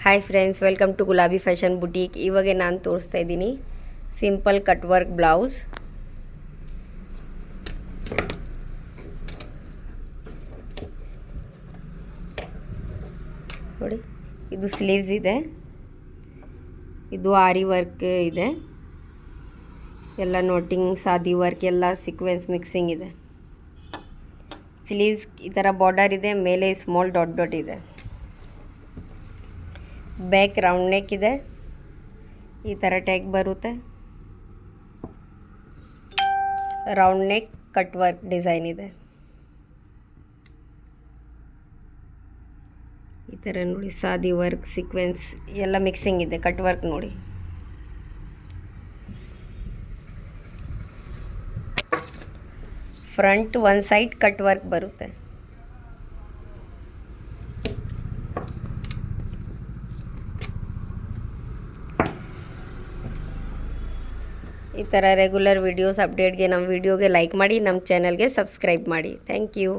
Hi friends, welcome to ಗುಲಾಬಿ fashion boutique. ಇವಾಗ ನಾನು ತೋರಿಸ್ತಾ ಇದ್ದೀನಿ ಸಿಂಪಲ್ ಕಟ್ ವರ್ಕ್ ಬ್ಲೌಸ್. ನೋಡಿ, ಇದು ಸ್ಲೀವ್ಸ್ ಇದೆ, ಇದು ಆರಿ ವರ್ಕ್ ಇದೆ, ಎಲ್ಲ ನೋಟಿಂಗ್ ಸಾದಿ ವರ್ಕ್, ಎಲ್ಲ ಸೀಕ್ವೆನ್ಸ್ ಮಿಕ್ಸಿಂಗ್ ಇದೆ. ಸ್ಲೀವ್ಸ್ ಈ ಥರ ಬಾರ್ಡರ್ ಇದೆ, ಮೇಲೆ ಸ್ಮಾಲ್ ಡಾಟ್ ಡಾಟ್ ಇದೆ. ಬ್ಯಾಕ್ ರೌಂಡ್ ನೆಕ್ ಇದೆ, ಈ ಥರ ಟ್ಯಾಗ್ ಬರುತ್ತೆ. Round neck cut work design ಇದೆ. ಈ ಥರ ನೋಡಿ, ಸಾದಿ ವರ್ಕ್ ಸೀಕ್ವೆನ್ಸ್ ಎಲ್ಲ ಮಿಕ್ಸಿಂಗ್ ಇದೆ. ಕಟ್ ವರ್ಕ್ ನೋಡಿ, ಫ್ರಂಟ್ ಒಂದು ಸೈಡ್ ಕಟ್ ವರ್ಕ್ ಬರುತ್ತೆ. ಈ ಥರ ರೆಗ್ಯುಲರ್ ವೀಡಿಯೋಸ್ ಅಪ್ಡೇಟ್ಗೆ ನಮ್ಮ ವಿಡಿಯೋಗೆ ಲೈಕ್ ಮಾಡಿ, ನಮ್ಮ ಚಾನಲ್ಗೆ ಸಬ್ಸ್ಕ್ರೈಬ್ ಮಾಡಿ. Thank you.